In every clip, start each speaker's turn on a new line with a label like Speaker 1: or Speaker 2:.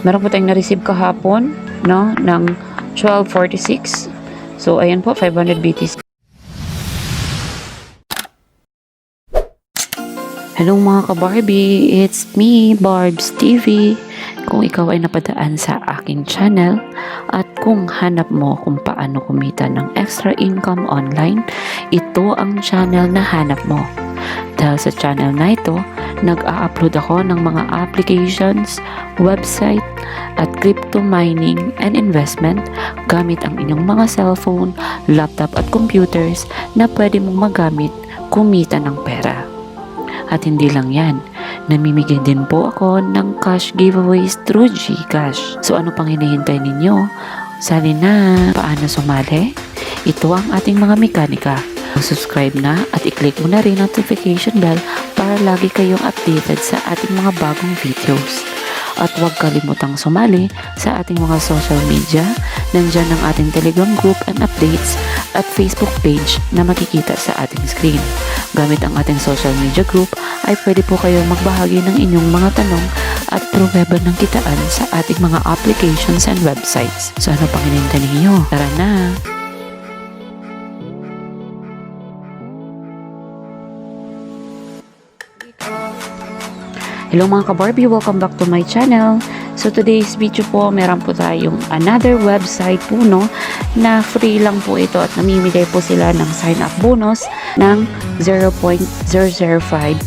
Speaker 1: Meron po tayong na-receive kahapon, no, ng 12.46. So, ayan po, 500 BTC. Hello mga ka-Barbie, it's me, Barbs TV. Kung ikaw ay napadaan sa aking channel at kung hanap mo kung paano kumita ng extra income online, ito ang channel na hanap mo. Dahil sa channel na ito, nag-a-upload ako ng mga applications, website, at crypto mining and investment gamit ang inyong mga cellphone, laptop at computers na pwede mong magamit kumita ng pera. At hindi lang yan, namimigay din po ako ng cash giveaways through GCash. So ano pang hinihintay ninyo? Sali na! Paano sumali? Ito ang ating mga mekanika. Subscribe na at i-click mo na rin notification bell para lagi kayong updated sa ating mga bagong videos. At huwag kalimutang sumali sa ating mga social media. Nandyan ang ating Telegram group and updates at Facebook page na makikita sa ating screen. Gamit ang ating social media group ay pwede po kayong magbahagi ng inyong mga tanong at pruweba ng kitaan sa ating mga applications and websites. So ano pang hinihintay ninyo? Tara na! Hello mga ka-Barbie, welcome back to my channel. So today's video po, meron po tayong another website po, no, na free lang po ito at namimigay po sila ng sign up bonus ng 0.005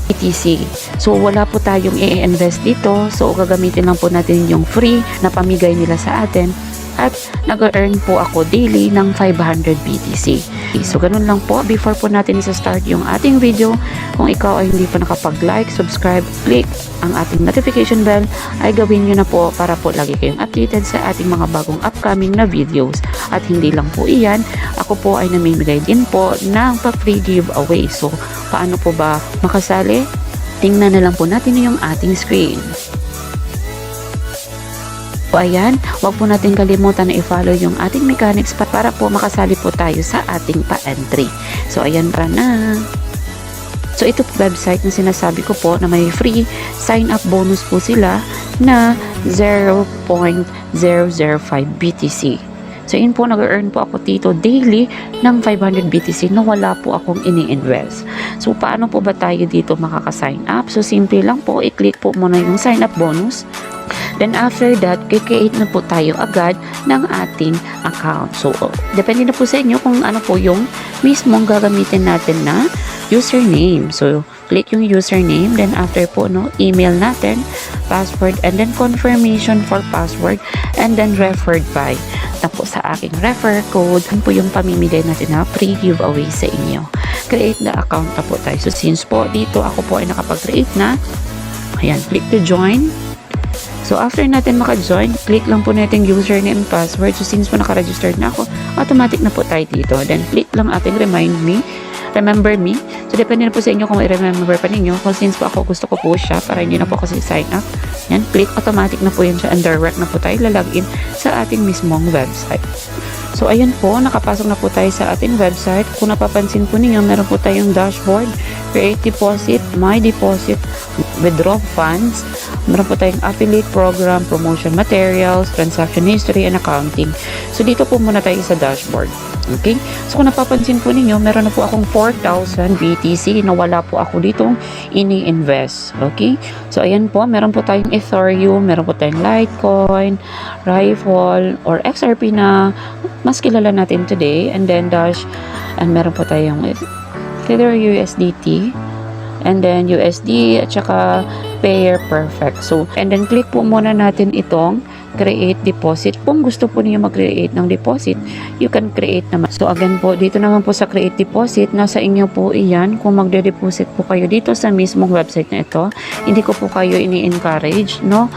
Speaker 1: BTC. So wala po tayong i-invest dito, so gagamitin lang po natin yung free na pamigay nila sa atin. At nag-earn po ako daily ng 500 BTC. So ganun lang po, before po natin isa-start yung ating video, kung ikaw ay hindi pa nakapag-like, subscribe, click ang ating notification bell, ay gawin nyo na po para po lagi kayong updated sa ating mga bagong upcoming na videos. At hindi lang po iyan, ako po ay namimigay din po ng pa-free giveaway. So paano po ba makasali? Tingnan na lang po natin yung ating screen. So ayan, wag po natin kalimutan na i-follow yung ating mechanics para po makasali po tayo sa ating pa-entry. So ayan, para na. So ito po website na sinasabi ko po na may free sign-up bonus po sila na 0.005 BTC. So yun po, nag-earn po ako dito daily ng 500 BTC na wala po akong ini-invest. So paano po ba tayo dito makaka-sign up? So simple lang po, i-click po muna yung sign-up bonus. Then after that, kikreate na po tayo agad ng ating account. So, depende na po sa inyo kung ano po yung mismong gagamitin natin na username. So, click yung username. Then after po, no, email natin, password, and then confirmation for password, and then referred by. Tapos sa aking refer code, po yung pamimigay natin na free giveaway sa inyo. Create na account na po tayo. So, since po dito ako po ay nakapag-create na, ayan, click to join. So, after natin maka-join, click lang po natin username and password. So, since po naka-registered na ako, automatic na po tayo dito. Then, click lang ating remember me. So, depende na po sa inyo kung i-remember pa ninyo. Kung since po ako, gusto ko po siya para hindi na po kasi sign up. Yan, click, automatic na po yan siya and direct na po tayo lalagin sa ating mismong website. So, ayan po, nakapasok na po tayo sa ating website. Kung napapansin po ninyo, meron po tayong dashboard, create deposit, my deposit, withdraw funds. Meron po tayong affiliate program, promotion materials, transaction history, and accounting. So, dito po muna tayo sa dashboard. Okay? So, kung napapansin po ninyo, meron na po akong 4,000 BTC na wala po ako ditong ini-invest. Okay? So, ayan po, meron po tayong Ethereum, meron po tayong Litecoin, Ripple, or XRP na mas kilala natin today. And then, and meron po tayong Tether USDT, and then USD, at saka Payer Perfect. So, and then click po muna natin itong create deposit. Kung gusto po niyo mag-create ng deposit, you can create naman. So, again po, dito naman po sa create deposit, nasa inyo po iyan. Kung magde-deposit po kayo dito sa mismong website na ito, hindi ko po kayo ini-encourage, no,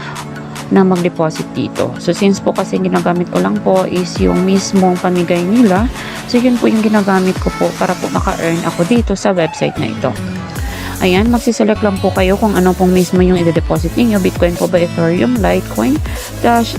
Speaker 1: na mag-deposit dito. So, since po kasi ginagamit ko lang po is yung mismong pamigay nila, so yun po yung ginagamit ko po para po maka-earn ako dito sa website na ito. Ayan, magsiselect lang po kayo kung ano pong mismo yung i-deposit ninyo. Bitcoin po ba, Ethereum, Litecoin, Dash,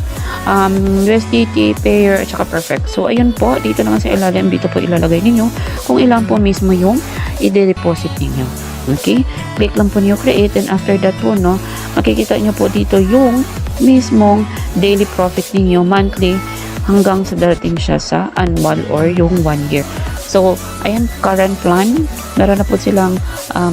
Speaker 1: USDT, Payer, at saka Perfect. So, ayun po, dito naman sa ilalim, dito po ilalagay ninyo kung ilan po mismo yung i-deposit ninyo. Okay? Click lang po niyo create, and after that po, no, makikita nyo po dito yung mismong daily profit ninyo monthly hanggang sa darating siya sa annual or yung 1 year. So, ayan, current plan. Meron na po silang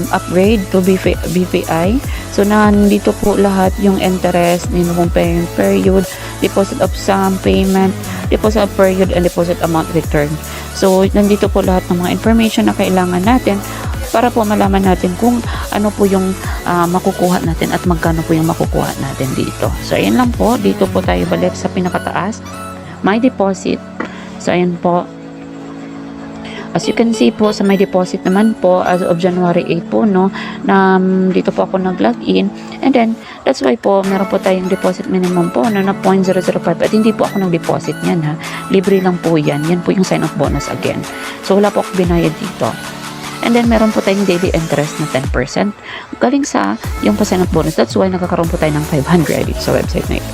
Speaker 1: upgrade to BPI. So, nandito po lahat yung interest, minimum payment period, deposit of sum, payment, deposit of period, and deposit amount return. So, nandito po lahat ng mga information na kailangan natin para po malaman natin kung ano po yung makukuha natin at magkano po yung makukuha natin dito. So, ayan lang po. Dito po tayo balik sa pinakataas. My deposit. So, ayan po. As you can see po, sa my deposit naman po, as of January 8 po, no, na dito po ako nag-login. And then, that's why po, meron po tayong deposit minimum po, no, na 0.005. At hindi po ako nag-deposit yan, ha. Libre lang po yan. Yan po yung sign-up bonus again. So, wala po ako binayad dito. And then, meron po tayong daily interest na 10%. Galing sa yung pa-sign-up bonus. That's why nagkakaroon po tayo ng 500 dito sa website na ito.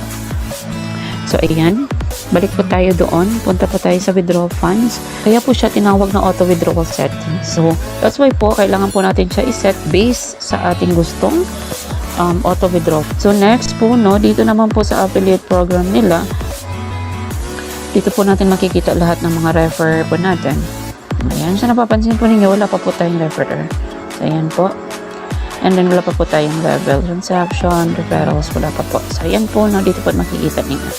Speaker 1: So, ayan. Balik po tayo doon. Punta po tayo sa withdrawal funds. Kaya po siya tinawag na auto withdrawal settings. So, that's why po, kailangan po natin siya iset based sa ating gustong auto withdrawal. So, next po, no, dito naman po sa affiliate program nila, dito po natin makikita lahat ng mga refer po natin. Ayan. So, napapansin po ninyo, wala pa po tayong referrer. So, ayan po. And then, wala pa po tayong level, transaction, referrals, wala pa po. So, ayan po, no, dito po makikita ninyo.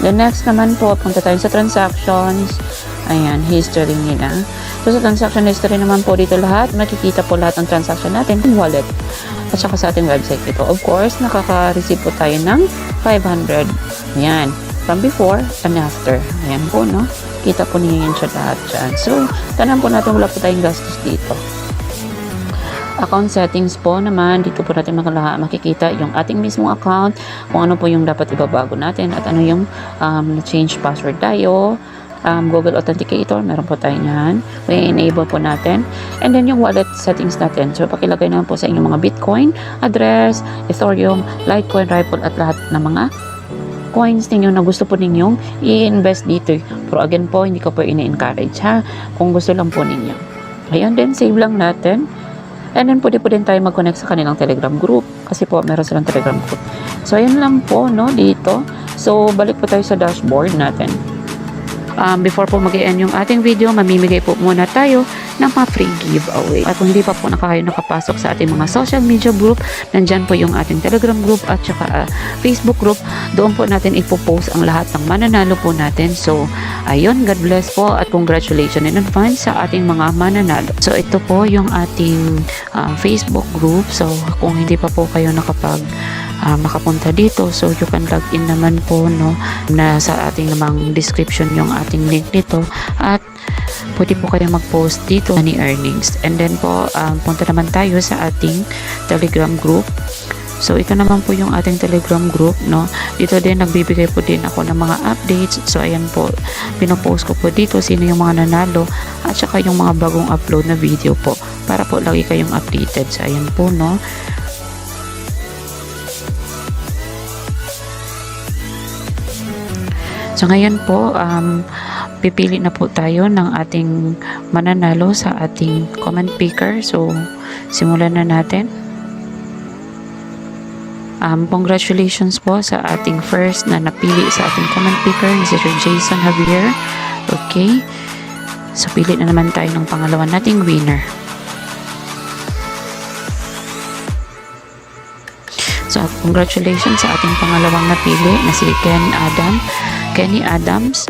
Speaker 1: The next naman po, punta tayo sa transactions. Ayan, history nila. So, sa transaction history naman po, dito lahat, makikita po lahat ng transaction natin, wallet, at saka sa ating website dito. Of course, nakaka-receive po tayo ng 500. Ayan, from before and after. Ayan po, no? Kita po niyo yun siya lahat dyan. So, tanan po natin, wala po tayong gastos dito. Account settings po naman, dito po natin makikita yung ating mismong account, kung ano po yung dapat ibabago natin at ano yung change password tayo, Google Authenticator, meron po tayo yan, i-enable po natin, and then yung wallet settings natin. So, pakilagay naman po sa inyong mga Bitcoin, address, Ethereum, Litecoin, Ripple, at lahat ng mga coins ninyo na gusto po ninyong i-invest dito. Pero again po, hindi ko po ini-encourage, ha, kung gusto lang po ninyo. Ayan, then save lang natin. And then, pwede po din tayo mag-connect sa kanilang Telegram group. Kasi po, meron silang Telegram group. So, ayan lang po, no, dito. So, balik po tayo sa dashboard natin. Before po mag-end yung ating video, mamimigay po muna tayo ng mga free giveaway. At kung hindi pa po nakapasok sa ating mga social media group, nandyan po yung ating Telegram group at saka Facebook group. Doon po natin ipopost ang lahat ng mananalo po natin. So, ayun, God bless po at congratulations in advance sa ating mga mananalo. So, ito po yung ating Facebook group. So, kung hindi pa po kayo makapunta dito, so you can log in naman po, no, na sa ating namang description yung ating link nito at pwede po kayo mag-post dito ni earnings. And then po, punta naman tayo sa ating Telegram group. So, ito naman po yung ating Telegram group, no. Dito din, nagbibigay po din ako ng mga updates. So, ayan po, pinopost ko po dito sino yung mga nanalo at saka yung mga bagong upload na video po para po lagi kayong updated. So, ayan po, no. So, ngayon po, pipili na po tayo ng ating mananalo sa ating comment picker. So, simulan na natin. Congratulations po sa ating first na napili sa ating comment picker, ni Sir Jason Javier. Okay. So, pili na naman tayo ng pangalawa nating winner. So, congratulations sa ating pangalawang napili na si Kenny Adams.